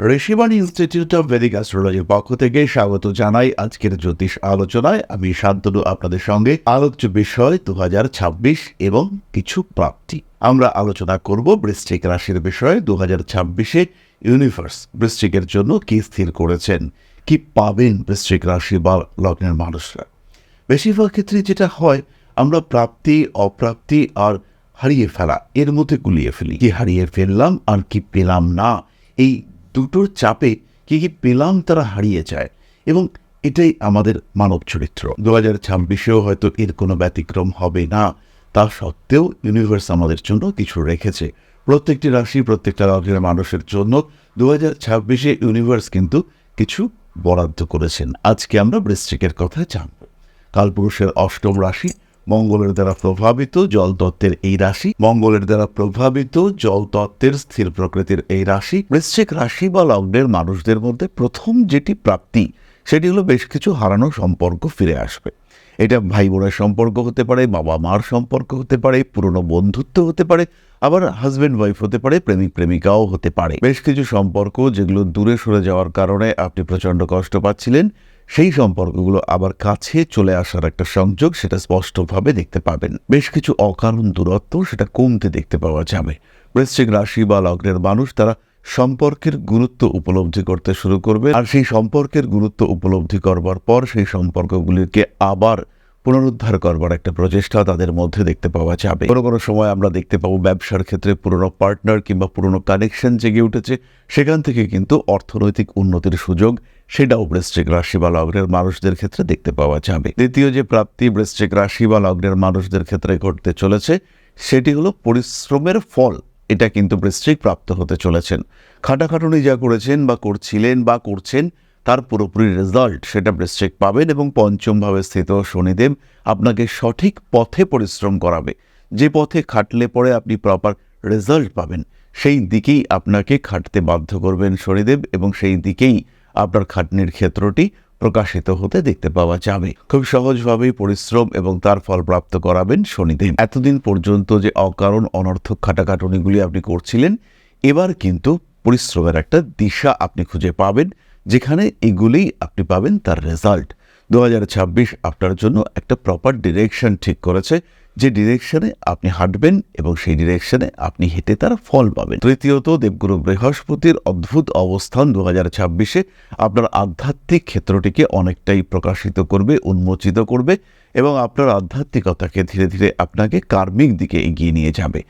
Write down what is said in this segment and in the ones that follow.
Rishibani institute of Vedic অ্যাস্ট্রোলজির পক্ষ থেকে স্বাগত জানাই আজকের জ্যোতিষ আলোচনায়। আমি শান্তনু আপনাদের সঙ্গে। আলোচ্য বিষয় 2026 এবং কিছু প্রাপ্তি। আমরা আলোচনা করব বৃশ্চিক রাশির বিষয়ে। 2026-এ ইউনিভার্স বৃশ্চিকের জন্য কি স্থির করেছেন, কি পাবেন বৃশ্চিক রাশি বা লগ্নের মানুষরা। বেশিরভাগ ক্ষেত্রে যেটা হয়, আমরা প্রাপ্তি, অপ্রাপ্তি আর হারিয়ে ফেলা এর মধ্যে গুলিয়ে ফেলি। কি হারিয়ে ফেললাম আর কি পেলাম না, এই দুটোর চাপে কি পেলাম তারা হারিয়ে যায়, এবং এটাই আমাদের মানব চরিত্র। 2026-এও হয়তো এর কোনো ব্যতিক্রম হবে না। তা সত্ত্বেও ইউনিভার্স আমাদের জন্য কিছু রেখেছে। প্রত্যেকটি রাশি, প্রত্যেকটা রাশির মানুষের জন্য 2026-এ ইউনিভার্স কিন্তু কিছু বরাদ্দ করেছেন। আজকে আমরা বৃশ্চিকের কথা জানব। কালপুরুষের অষ্টম রাশি, মঙ্গলের দ্বারা প্রভাবিত জলতত্ত্বের এই রাশি, মঙ্গলের দ্বারা প্রভাবিত জলতত্ত্বের স্থির প্রকৃতির এই রাশি। বৃশ্চিক রাশি বা লগ্নের মানুষদের মধ্যে প্রথম যেটি প্রাপ্তি, সেটি হলো বেশ কিছু হারানো সম্পর্ক ফিরে আসবে। এটা ভাই বোনের সম্পর্ক হতে পারে, বাবা মার সম্পর্ক হতে পারে, পুরনো বন্ধুত্ব হতে পারে, আবার হাজব্যান্ড ওয়াইফ হতে পারে, প্রেমিক প্রেমিকাও হতে পারে। বেশ কিছু সম্পর্ক যেগুলো দূরে সরে যাওয়ার কারণে আপনি প্রচণ্ড কষ্ট পাচ্ছিলেন, সেই সম্পর্কগুলো আবার কাছে চলে আসার একটা সংযোগ সেটা স্পষ্টভাবে দেখতে পাবেন। বেশ কিছু অকারণ দূরত্ব সেটা কমতে দেখতে পাওয়া যাবে। বৃশ্চিক রাশি বা লগ্নের মানুষ তারা সম্পর্কের গুরুত্ব উপলব্ধি করতে শুরু করবে, আর সেই সম্পর্কের গুরুত্ব উপলব্ধি করবার পর সেই সম্পর্কগুলিকে আবার পুনরুদ্ধার করবার একটা প্রচেষ্টা তাদের মধ্যে দেখতে পাওয়া যাবে। কোনো কোনো সময় আমরা দেখতে পাবো ব্যবসার ক্ষেত্রে পুরনো পার্টনার কিংবা পুরনো কানেকশন জেগে উঠেছে, সেখান থেকে কিন্তু অর্থনৈতিক উন্নতির সুযোগ সেটাও বৃশ্চিক রাশি বা লগ্নের মানুষদের ক্ষেত্রে দেখতে পাওয়া যাবে। দ্বিতীয় যে প্রাপ্তি বৃশ্চিক রাশি বা লগ্নের মানুষদের ক্ষেত্রে ঘটতে চলেছে, সেটি হলো পরিশ্রমের ফল। এটা কিন্তু বৃশ্চিক প্রাপ্ত হতে চলেছেন। খাটাখাটুনি যা করেছেন বা করছিলেন বা করছেন, তার পুরোপুরি রেজাল্ট সেটা বৃশ্চিক পাবেন। এবং পঞ্চমভাবে স্থিত শনিদেব আপনাকে সঠিক পথে পরিশ্রম করাবে। যে পথে খাটলে পরে আপনি প্রপার রেজাল্ট পাবেন, সেই দিকেই আপনাকে খাটতে বাধ্য করবেন শনিদেব, এবং সেই দিকেই আপনার খাটনির ক্ষেত্রটি প্রকাশিত হতে দেখতে পাওয়া যাবে। খুব সহজভাবেই পরিশ্রম এবং তার ফল প্রাপ্ত করাবেন শনিদেব। এতদিন পর্যন্ত যে অকারণ অনর্থক খাটাখাটুনিগুলি আপনি করছিলেন, এবার কিন্তু পরিশ্রমের একটা দিশা আপনি খুঁজে পাবেন, যেখানে এগুলিই আপনি পাবেন তার রেজাল্ট। 2026 আপনার জন্য একটা প্রপার ডিরেকশন ঠিক করেছে, যে ডিরেকশনে আপনি হাঁটবেন এবং সেই ডিরেকশনে আপনি হেঁটে তার ফল পাবেন। তৃতীয়ত, দেবগুরু বৃহস্পতির অদ্ভুত অবস্থান 2026-এ আপনার আধ্যাত্মিক ক্ষেত্রটিকে অনেকটাই প্রকাশিত করবে, উন্মোচিত করবে, এবং আপনার আধ্যাত্মিকতাকে ধীরে ধীরে আপনাকে কার্মিক দিকে এগিয়ে নিয়ে যাবে।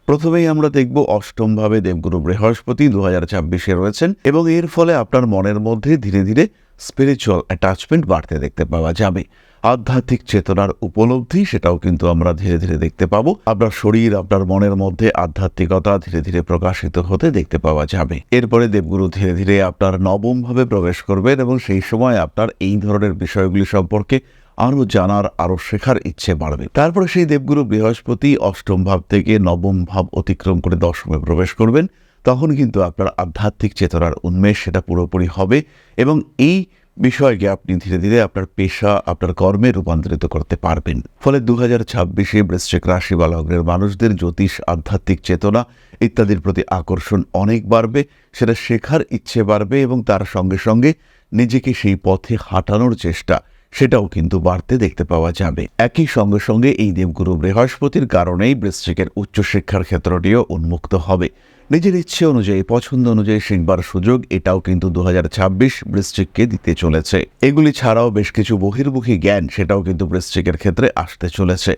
প্রথমেই আমরা দেখব অষ্টমভাবে দেবগুরু বৃহস্পতি 2026-এ রয়েছেন, এবং এর ফলে আপনার মনের মধ্যে ধীরে ধীরে স্পিরিচুয়াল অ্যাটাচমেন্ট বাড়তে দেখতে পাওয়া যাবে। আধ্যাত্মিক চেতনার উপলব্ধি সেটাও কিন্তু আমরা ধীরে ধীরে দেখতে পাবো। আপনার শরীর, আপনার মনের মধ্যে আধ্যাত্মিকতা ধীরে ধীরে প্রকাশিত হতে দেখতে পাওয়া যাবে। এরপরে দেবগুরু ধীরে ধীরে আপনার নবমভাবে প্রবেশ করবেন, এবং সেই সময় আপনার এই ধরনের বিষয়গুলি সম্পর্কে আরও জানার, আরও শেখার ইচ্ছে বাড়বে। তারপরে সেই দেবগুরু বৃহস্পতি অষ্টম ভাব থেকে নবম ভাব অতিক্রম করে দশমে প্রবেশ করবেন। তখন কিন্তু আপনার আধ্যাত্মিক চেতনার উন্মেষ সেটা পুরোপুরি হবে, এবং এই বিষয়কে আপনি ধীরে ধীরে আপনার পেশা, আপনার কর্মে রূপান্তরিত করতে পারবেন। ফলে 2026-এ বৃশ্চিক রাশি বা লগ্নের মানুষদের জ্যোতিষ, আধ্যাত্মিক চেতনা ইত্যাদির প্রতি আকর্ষণ অনেক বাড়বে, সেটা শেখার ইচ্ছে বাড়বে, এবং তার সঙ্গে সঙ্গে নিজেকে সেই পথে হাঁটানোর চেষ্টা সেটাও কিন্তু বাড়তে দেখতে পাওয়া যাবে। একই সঙ্গে সঙ্গে এই দেবগুরু বৃহস্পতির কারণেই বৃশ্চিকের উচ্চশিক্ষার ক্ষেত্রটিও উন্মুক্ত হবে। নিজের ইচ্ছে অনুযায়ী, পছন্দ অনুযায়ী শিখবার সুযোগ এটাও কিন্তু 2026 বৃশ্চিককে দিতে চলেছে। এগুলি ছাড়াও বেশ কিছু বহির্মুখী জ্ঞান সেটাও কিন্তু বৃশ্চিকের ক্ষেত্রে আসতে চলেছে।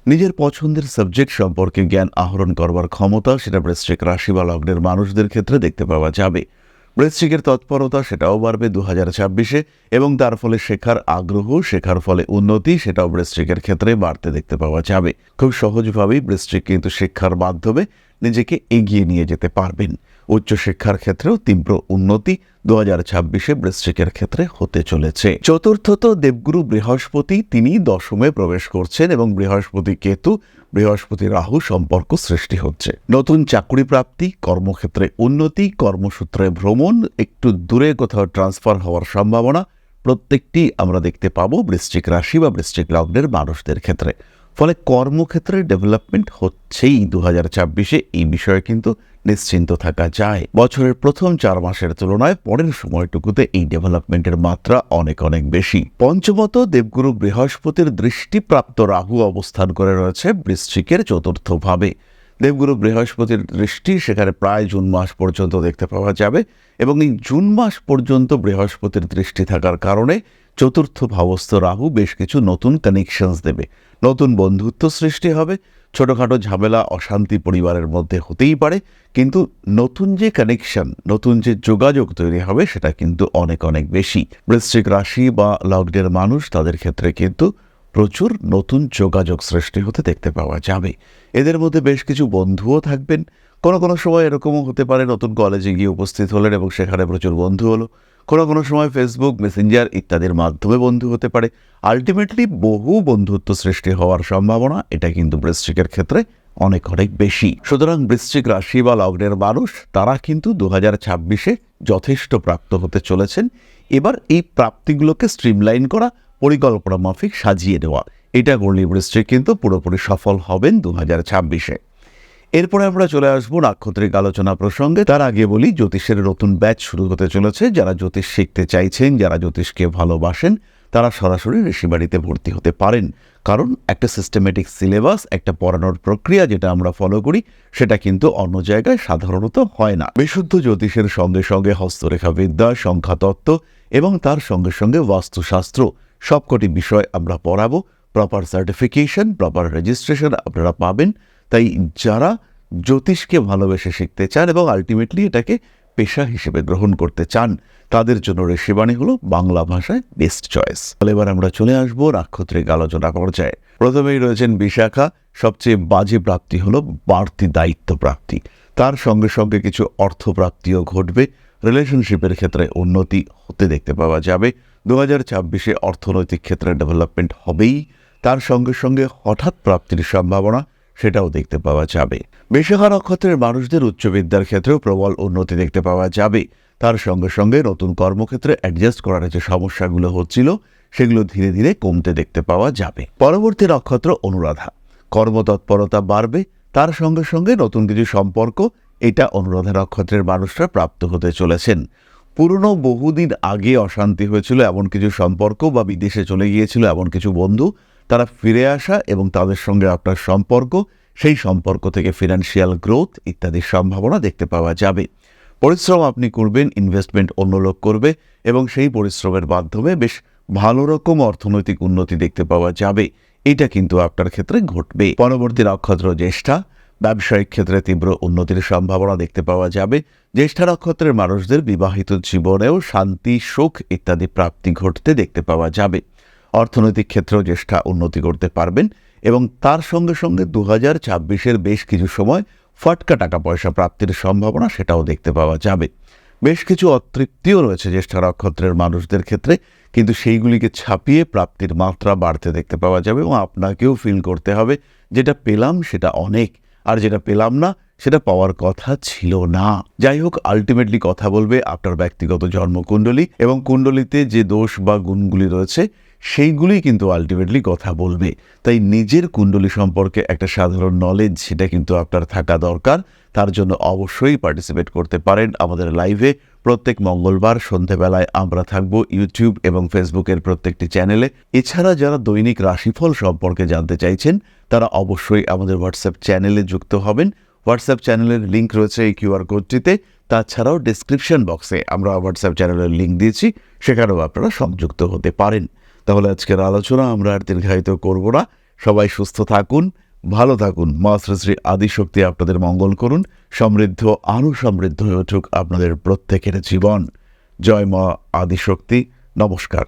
নিজের পছন্দের সাবজেক্ট সম্পর্কে জ্ঞান আহরণ করবার ক্ষমতা সেটা বৃশ্চিক রাশি বা লগ্নের মানুষদের ক্ষেত্রে দেখতে পাওয়া যাবে। বৃশ্চিকের তৎপরতা সেটাও বাড়বে 2026-এ, এবং তার ফলে শেখার আগ্রহ, শেখার ফলে উন্নতি সেটাও বৃশ্চিকের ক্ষেত্রে বাড়তে দেখতে পাওয়া যাবে। খুব সহজভাবেই বৃশ্চিক কিন্তু শিক্ষার মাধ্যমে নিজেকে এগিয়ে নিয়ে যেতে পারবেন। উচ্চশিক্ষার ক্ষেত্রেও তীব্র উন্নতি 2026-এ বৃশ্চিকের ক্ষেত্রে হতে চলেছে। চতুর্থত, দেবগুরু বৃহস্পতি তিনি দশমে প্রবেশ করছেন, এবং বৃহস্পতি কেতু, বৃহস্পতি রাহু সম্পর্ক সৃষ্টি হচ্ছে। নতুন চাকরি প্রাপ্তি, কর্মক্ষেত্রে উন্নতি, কর্মসূত্রে ভ্রমণ, একটু দূরে কোথাও ট্রান্সফার হওয়ার সম্ভাবনা প্রত্যেকটি আমরা দেখতে পাবো বৃশ্চিক রাশি বা বৃশ্চিক লগ্নের মানুষদের ক্ষেত্রে। ফলে কর্মক্ষেত্রে ডেভেলপমেন্ট হচ্ছেই 2026-এ, এই বিষয়ে কিন্তু নিশ্চিন্ত থাকা যায়। বছরের প্রথম 4 মাসের তুলনায় পরের সময়টুকুতে এই ডেভেলপমেন্টের মাত্রা অনেক অনেক বেশি। পঞ্চমত, দেবগুরু বৃহস্পতির দৃষ্টিপ্রাপ্ত রাহু অবস্থান করে রয়েছে বৃশ্চিকের চতুর্থ ভাবে। দেবগুরু বৃহস্পতির দৃষ্টি সেখানে প্রায় জুন মাস পর্যন্ত দেখতে পাওয়া যাবে, এবং এই জুন মাস পর্যন্ত বৃহস্পতির দৃষ্টি থাকার কারণে চতুর্থ ভাবস্থ রাহু বেশ কিছু নতুন কানেকশনস দেবে, নতুন বন্ধুত্ব সৃষ্টি হবে। ছোটখাটো ঝামেলা অশান্তি পরিবারের মধ্যে হতেই পারে, কিন্তু নতুন যে কানেকশন, নতুন যে যোগাযোগ তৈরি হবে সেটা কিন্তু অনেক অনেক বেশি। বৃশ্চিক রাশি বা লগ্নের মানুষ, তাদের ক্ষেত্রে কিন্তু প্রচুর নতুন যোগাযোগ সৃষ্টি হতে দেখতে পাওয়া যাবে। এদের মধ্যে বেশ কিছু বন্ধুও থাকবেন। কোনো সময় এরকমও হতে পারে নতুন কলেজে গিয়ে উপস্থিত হলেন এবং সেখানে প্রচুর বন্ধু হলো। কোনো সময় ফেসবুক, মেসেঞ্জার ইত্যাদির মাধ্যমে বন্ধু হতে পারে। আলটিমেটলি বহু বন্ধুত্ব সৃষ্টি হওয়ার সম্ভাবনা এটা কিন্তু বৃশ্চিকের ক্ষেত্রে অনেক অনেক বেশি। সুতরাং বৃশ্চিক রাশি বা লগ্নের মানুষ, তারা কিন্তু 2026-এ যথেষ্ট প্রাপ্ত হতে চলেছেন। এবার এই প্রাপ্তিগুলোকে স্ট্রিমলাইন করা, পরিকল্পনা মাফিক সাজিয়ে দেওয়া, এটা করলে বৃশ্চিক কিন্তু পুরোপুরি সফল হবেন 2026-এ। এরপরে আমরা চলে আসবো নাক্ষত্রিক আলোচনা প্রসঙ্গে। তার আগে বলি, জ্যোতিষের নতুন ব্যাচ শুরু হতে চলেছে। যারা জ্যোতিষ শিখতে চাইছেন, যারা জ্যোতিষকে ভালোবাসেন, তারা সরাসরি ঋষিবাড়িতে ভর্তি হতে পারেন। কারণ একটা সিস্টেমেটিক সিলেবাস, একটা পড়ানোর প্রক্রিয়া যেটা আমরা ফলো করি, সেটা কিন্তু অন্য জায়গায় সাধারণত হয় না। বিশুদ্ধ জ্যোতিষের সঙ্গে সঙ্গে হস্তরেখা বিদ্যা, সংখ্যাতত্ত্ব এবং তার সঙ্গে সঙ্গে বাস্তুশাস্ত্র, সবকটি বিষয় আমরা পড়াবো। প্রপার সার্টিফিকেশন, প্রপার রেজিস্ট্রেশন আপনারা পাবেন। তাই যারা জ্যোতিষকে ভালোবেসে শিখতে চান এবং আলটিমেটলি এটাকে পেশা হিসেবে গ্রহণ করতে চান, তাদের জন্য ঋষিবাণী হলো বাংলা ভাষায় বেস্ট চয়েস। এবার আমরা চলে আসবো নাক্ষত্রিক আলোচনা পর্যায়ে। প্রথমেই রয়েছেন বিশাখা। সবচেয়ে বাজে প্রাপ্তি হলো বাড়তি দায়িত্ব প্রাপ্তি। তার সঙ্গে সঙ্গে কিছু অর্থপ্রাপ্তিও ঘটবে। রিলেশনশিপের ক্ষেত্রে উন্নতি হতে দেখতে পাওয়া যাবে। 2026-এ অর্থনৈতিক ক্ষেত্রে ডেভেলপমেন্ট হবেই। তার সঙ্গে সঙ্গে হঠাৎ প্রাপ্তির সম্ভাবনা, সেটাও দেখতে পাওয়া যাবে। বিশাখা নক্ষত্রের মানুষদের উচ্চবিদ্যার ক্ষেত্রেও প্রবল উন্নতি দেখতে পাওয়া যাবে। তার সঙ্গে সঙ্গে নতুন কর্মক্ষেত্রে অ্যাডজাস্ট করার যে সমস্যাগুলো হচ্ছিল, সেগুলো ধীরে ধীরে কমতে দেখতে পাওয়া যাবে। পরবর্তী নক্ষত্র অনুরাধা। কর্মতৎপরতা বাড়বে। তার সঙ্গে সঙ্গে নতুন কিছু সম্পর্ক, এটা অনুরাধা নক্ষত্রের মানুষরা প্রাপ্ত হতে চলেছেন। পুরনো বহুদিন আগে অশান্তি হয়েছিল এমন কিছু সম্পর্ক, বা বিদেশে চলে গিয়েছিল এমন কিছু বন্ধু, তারা ফিরে আসা এবং তাদের সঙ্গে আপনার সম্পর্ক, সেই সম্পর্ক থেকে ফিনান্সিয়াল গ্রোথ ইত্যাদির সম্ভাবনা দেখতে পাওয়া যাবে। পরিশ্রম আপনি করবেন, ইনভেস্টমেন্ট অন্য লোক করবে, এবং সেই পরিশ্রমের মাধ্যমে বেশ ভালো রকম অর্থনৈতিক উন্নতি দেখতে পাওয়া যাবে। এটা কিন্তু আপনার ক্ষেত্রে ঘটবে। পরবর্তী নক্ষত্র জ্যেষ্ঠা। ব্যবসায়িক ক্ষেত্রে তীব্র উন্নতির সম্ভাবনা দেখতে পাওয়া যাবে। জ্যেষ্ঠা নক্ষত্রের মানুষদের বিবাহিত জীবনেও শান্তি, সুখ ইত্যাদি প্রাপ্তি ঘটতে দেখতে পাওয়া যাবে। অর্থনৈতিক ক্ষেত্রেও জ্যেষ্ঠা উন্নতি করতে পারবেন, এবং তার সঙ্গে সঙ্গে 2026-এর বেশ কিছু সময় ফটকা টাকা পয়সা প্রাপ্তির সম্ভাবনা, সেটাও দেখতে পাওয়া যাবে। বেশ কিছু অতৃপ্তিও রয়েছে জ্যেষ্ঠা নক্ষত্রের মানুষদের ক্ষেত্রে, কিন্তু সেইগুলিকে ছাপিয়ে প্রাপ্তির মাত্রা বাড়তে দেখতে পাওয়া যাবে, এবং আপনাকেও ফিল করতে হবে যেটা পেলাম সেটা অনেক, আর যেটা পেলাম না সেটা পাওয়ার কথা ছিল না। যাই হোক, আলটিমেটলি কথা বলবে আপনার ব্যক্তিগত জন্মকুণ্ডলী, এবং কুণ্ডলিতে যে দোষ বা গুণগুলি রয়েছে সেইগুলি কিন্তু আলটিমেটলি কথা বলবে। তাই নিজের কুণ্ডলী সম্পর্কে একটা সাধারণ নলেজ, সেটা কিন্তু আপনার থাকা দরকার। তার জন্য অবশ্যই পার্টিসিপেট করতে পারেন আমাদের লাইভে। প্রত্যেক মঙ্গলবার সন্ধ্যাবেলায় আমরা থাকবো ইউটিউব এবং ফেসবুকের প্রত্যেকটি চ্যানেলে। এছাড়া যারা দৈনিক রাশিফল সম্পর্কে জানতে চাইছেন, তারা অবশ্যই আমাদের হোয়াটসঅ্যাপ চ্যানেলে যুক্ত হবেন। হোয়াটসঅ্যাপ চ্যানেলের লিঙ্ক রয়েছে এই কিউআর কোডটিতে। তাছাড়াও ডিসক্রিপশন বক্সে আমরা হোয়াটসঅ্যাপ চ্যানেলের লিঙ্ক দিয়েছি, সেখানেও আপনারা সংযুক্ত হতে পারেন। তাহলে আজকের আলোচনা আমরা আর দীর্ঘায়িত করব না। সবাই সুস্থ থাকুন, ভালো থাকুন। মা শ্রী শ্রী আদিশক্তি আপনাদের মঙ্গল করুন। সমৃদ্ধ, আরও সমৃদ্ধ হয়ে উঠুক আপনাদের প্রত্যেকের জীবন। জয় মা আদিশক্তি। নমস্কার।